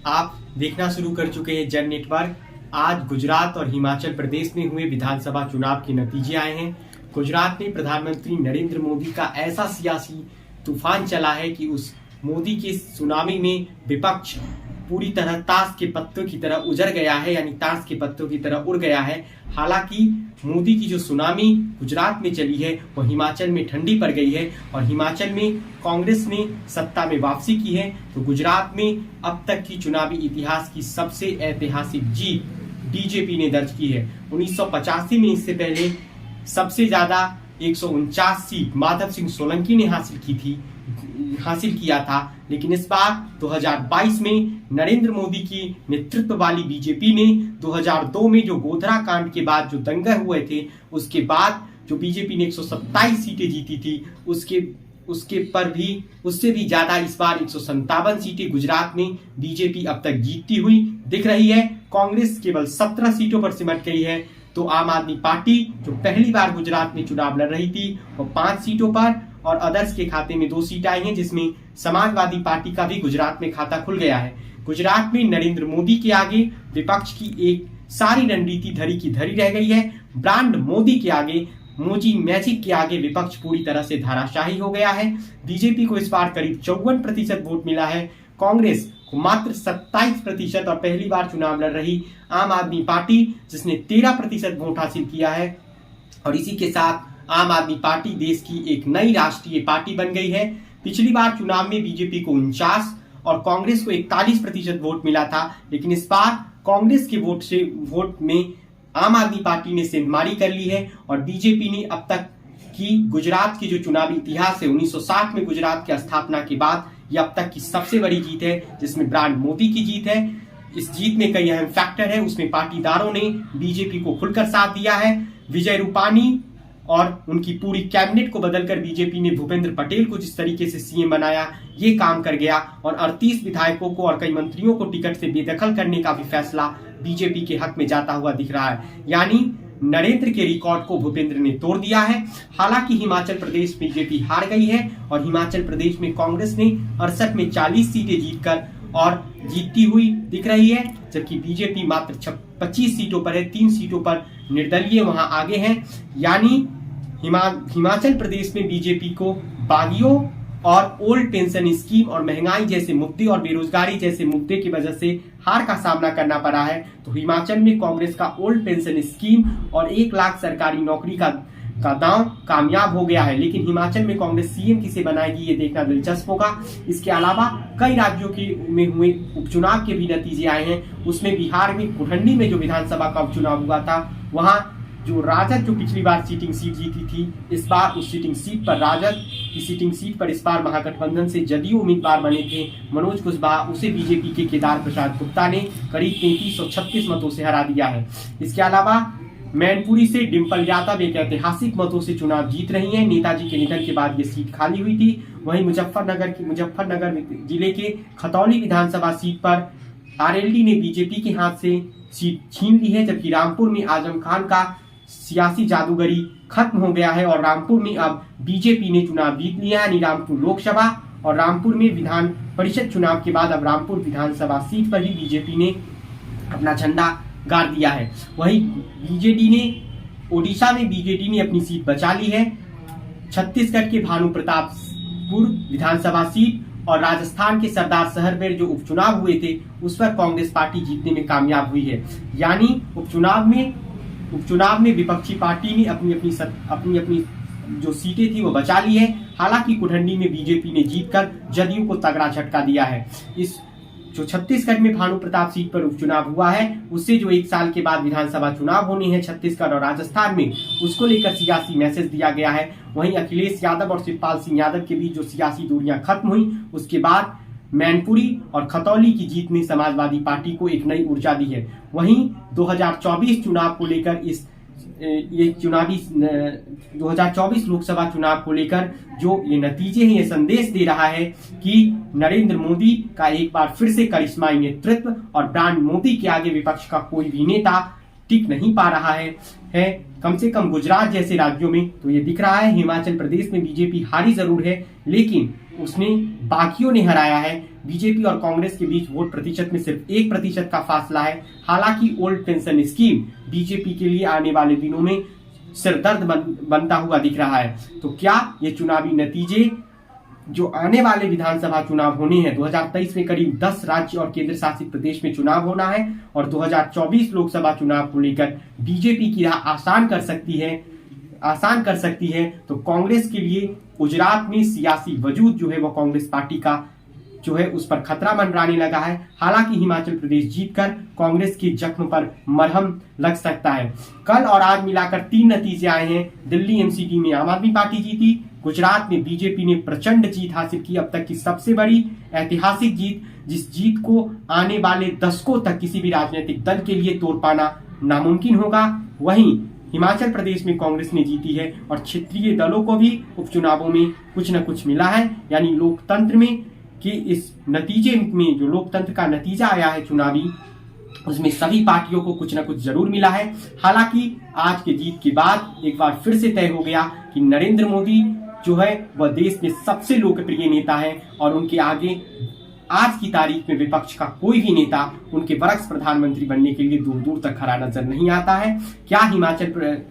आप देखना शुरू कर चुके हैं जन नेटवर्क। आज गुजरात और हिमाचल प्रदेश में हुए विधानसभा चुनाव के नतीजे आए हैं। गुजरात में प्रधानमंत्री नरेंद्र मोदी का ऐसा सियासी तूफान चला है कि उस मोदी के सुनामी में विपक्ष पूरी तरह ताश के पत्तों की तरह उजड़ गया है, यानी ताश के पत्तों की तरह उड़ गया है। हालांकि मोदी की जो सुनामी गुजरात में चली है वो हिमाचल में ठंडी पड़ गई है और हिमाचल में कांग्रेस ने सत्ता में वापसी की है। तो गुजरात में अब तक की चुनावी इतिहास की सबसे ऐतिहासिक जीत बीजेपी ने दर्ज की है। 1985 में इससे पहले सबसे ज्यादा 149 सीट माधव सिंह सोलंकी ने हासिल किया था, लेकिन इस बार 2022 में नरेंद्र मोदी की नेतृत्व वाली बीजेपी ने 2002 में जो गोधरा कांड के बाद जो दंगे हुए थे उसके बाद जो बीजेपी ने 127 सीटें जीती थी उससे भी ज्यादा इस बार 157 सीटें गुजरात में बीजेपी अब तक जीतती हुई दिख रही है। कांग्रेस केवल 17 सीटों पर सिमट गई है, तो आम आदमी पार्टी जो पहली बार गुजरात में चुनाव लड़ रही थी वो 5 सीटों पर और अदर्स के खाते में 2 सीट आई हैं, जिसमें समाजवादी पार्टी का भी गुजरात में खाता खुल गया है। गुजरात में नरेंद्र मोदी के आगे विपक्ष की एक सारी रणनीति धरी की धरी रह गई है। ब्रांड मोदी के आगे, मोदी मैजिक के आगे विपक्ष पूरी तरह से धाराशाही हो गया है। बीजेपी को इस बार करीब 54% वोट मिला है, कांग्रेस को मात्र 27% और पहली बार चुनाव लड़ रही आम आदमी पार्टी जिसने 13% वोट हासिल किया है। और इसी के साथ आम आदमी पार्टी देश की एक नई राष्ट्रीय पार्टी बन गई है। पिछली बार चुनाव में बीजेपी को 49 और कांग्रेस को 41% वोट मिला था, लेकिन इस बार कांग्रेस के वोट में आम आदमी पार्टी ने सेंधमारी कर ली है और बीजेपी ने अब तक की गुजरात की जो चुनावी इतिहास है 1960 में गुजरात की स्थापना के बाद ये अब तक की सबसे बड़ी जीत है, जिसमें ब्रांड मोदी की जीत है। इस जीत में कई अहम फैक्टर है, उसमें पाटीदारों ने बीजेपी को खुलकर साथ दिया है। विजय रूपानी और उनकी पूरी कैबिनेट को बदलकर बीजेपी ने भूपेंद्र पटेल को जिस तरीके से सीएम बनाया ये काम कर गया और 38 विधायकों को और कई मंत्रियों को टिकट से बेदखल करने का भी फैसला बीजेपी के हक में जाता हुआ दिख रहा है, यानी नरेंद्र के रिकॉर्ड को भूपेंद्र ने तोड़ दिया है। हालांकि हिमाचल प्रदेश बीजेपी हार गई है और हिमाचल प्रदेश में कांग्रेस ने 68 में 40 सीटें जीतकर और जीतती हुई दिख रही है, जबकि बीजेपी मात्र 25 सीटों पर है, 3 सीटों पर निर्दलीय वहां आगे हैं। यानी हिमाचल प्रदेश में बीजेपी को बागियों और ओल्ड पेंशन स्कीम और महंगाई जैसे मुद्दे और बेरोजगारी जैसे मुद्दे की वजह से हार का सामना करना पड़ा है। तो हिमाचल में कांग्रेस का ओल्ड पेंशन स्कीम और 1 लाख सरकारी नौकरी का दांव कामयाब हो गया है, लेकिन हिमाचल में कांग्रेस सीएम किसे बनाएगी ये देखना दिलचस्प होगा। इसके अलावा कई राज्यों में हुए उपचुनाव के भी नतीजे आए हैं। उसमें बिहार में कुठंडी में जो विधानसभा का उपचुनाव हुआ था वहां जो राजद जो पिछली बार सीटिंग सीट जीती थी, इस बार उस सीटिंग सीट पर राजद की सीटिंग सीट पर इस बार महागठबंधन से जदयू उम्मीदवार बने थे मनोज कुशवाहा, उसे बीजेपी के केदार प्रसाद गुप्ता ने करीब 3336 मतों से हरा दिया है। इसके अलावा मैनपुरी से डिम्पल यादव एक ऐतिहासिक मतों से चुनाव जीत रही हैं। नेताजी के निधन के बाद ये सीट खाली हुई थी। वहीं मुजफ्फरनगर जिले के खतौली विधानसभा सीट पर आरएलडी ने बीजेपी के हाथ से सीट छीन ली है, जबकि रामपुर में आजम खान का सियासी जादूगरी खत्म हो गया है और रामपुर में अब बीजेपी ने चुनाव जीत लिया है। यानी रामपुर लोकसभा और रामपुर में विधान परिषद चुनाव के बाद अब रामपुर विधानसभा सीट पर ही बीजेपी ने अपना झंडा गाड़ दिया है। वहीं ओडिशा में बीजेडी ने अपनी सीट बचा ली है। छत्तीसगढ़ के भानु प्रतापपुर विधानसभा सीट और राजस्थान के सरदार शहर में जो उपचुनाव हुए थे उस पर कांग्रेस पार्टी जीतने में कामयाब हुई है। यानी उपचुनाव में विपक्षी पार्टी ने अपनी अपनी जो सीटें थी वो बचा ली है। हालांकि कुठंडी में बीजेपी ने जीतकर जदयू को तगड़ा झटका दिया है। इस जो छत्तीसगढ़ में भानु प्रताप सीट पर उपचुनाव हुआ है उससे जो 1 साल के बाद विधानसभा चुनाव होने हैं छत्तीसगढ़ और राजस्थान में, उसको लेकर सियासी मैसेज दिया गया है। वहीं अखिलेश यादव और शिवपाल सिंह यादव के बीच जो सियासी दूरियां खत्म हुई उसके बाद मैनपुरी और खतौली की जीत ने समाजवादी पार्टी को एक नई ऊर्जा दी है। वहीं 2024 चुनाव को लेकर 2024 लोकसभा चुनाव को लेकर जो ये नतीजे हैं ये संदेश दे रहा है कि नरेंद्र मोदी का एक बार फिर से करिश्माई नेतृत्व और ब्रांड मोदी के आगे विपक्ष का कोई भी नेता टिक नहीं पा रहा है कम से कम गुजरात जैसे राज्यों में तो ये दिख रहा है। हिमाचल प्रदेश में बीजेपी हारी जरूर है, लेकिन उसने बाकियों ने हराया है। बीजेपी और कांग्रेस के बीच वोट प्रतिशत में सिर्फ 1% का फासला है। हालांकि ओल्ड पेंशन स्कीम बीजेपी के लिए आने वाले दिनों में सिरदर्द बनता हुआ दिख रहा है। तो क्या ये चुनावी नतीजे जो आने वाले विधानसभा चुनाव होने हैं, 2023 में करीब 10 राज्य और केंद्र शासित प्रदेश में चुनाव होना है और 2024 लोकसभा चुनाव को लेकर बीजेपी की राह आसान कर सकती है। तो कांग्रेस के लिए गुजरात में सियासी वजूद जो है वो कांग्रेस पार्टी का जो है उस पर खतरा मंडराने लगा है। हालांकि हिमाचल प्रदेश जीतकर कांग्रेस के जख्म पर मरहम लग सकता है। कल और आज मिलाकर 3 नतीजे आए हैं। दिल्ली एमसीडी में आम आदमी पार्टी जीती, गुजरात में बीजेपी ने प्रचंड जीत हासिल की, अब तक की सबसे बड़ी ऐतिहासिक जीत, जिस जीत को आने वाले दशकों तक किसी भी राजनीतिक दल के लिए तोड़ पाना नामुमकिन होगा। वहीं हिमाचल प्रदेश में कांग्रेस ने जीती है और क्षेत्रीय दलों को भी उपचुनावों में कुछ न कुछ मिला है। यानी लोकतंत्र में कि इस नतीजे में जो लोकतंत्र का नतीजा आया है चुनावी, उसमें सभी पार्टियों को कुछ न कुछ जरूर मिला है। हालांकि आज के जीत के बाद एक बार फिर से तय हो गया कि नरेंद्र मोदी जो है वह देश में सबसे लोकप्रिय नेता है और उनके आगे आज की तारीख में विपक्ष का कोई भी नेता उनके बरक्स प्रधानमंत्री बनने के लिए दूर दूर तक खड़ा नजर नहीं आता है। क्या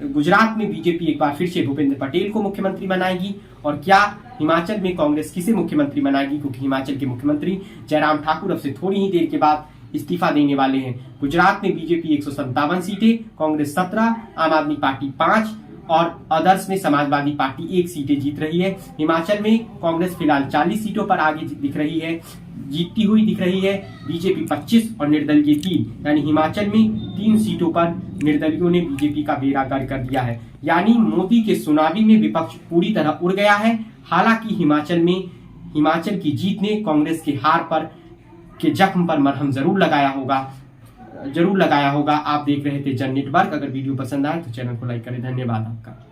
गुजरात में बीजेपी एक बार फिर से भूपेंद्र पटेल को मुख्यमंत्री बनाएगी और क्या हिमाचल में कांग्रेस किसे मुख्यमंत्री बनाएगी, क्योंकि हिमाचल के मुख्यमंत्री जयराम ठाकुर अब से थोड़ी ही देर के बाद इस्तीफा देने वाले हैं। गुजरात में बीजेपी 157 सीटें, कांग्रेस 17, आम आदमी पार्टी 5 और अदर्स में समाजवादी पार्टी 1 सीटें जीत रही है। हिमाचल में कांग्रेस फिलहाल 40 सीटों पर आगे दिख रही है, जीतती हुई दिख रही है। बीजेपी 25 और निर्दलीय 3, यानी हिमाचल में 3 सीटों पर निर्दलियों ने बीजेपी का बेड़ा गर्क कर दिया है। यानी मोदी के सुनामी में विपक्ष पूरी तरह उड़ गया है। हालांकि हिमाचल की जीत ने कांग्रेस के हार पर के जख्म पर मरहम जरूर लगाया होगा। आप देख रहे थे जन नेटवर्क। अगर वीडियो पसंद आए तो चैनल को लाइक करें। धन्यवाद आपका।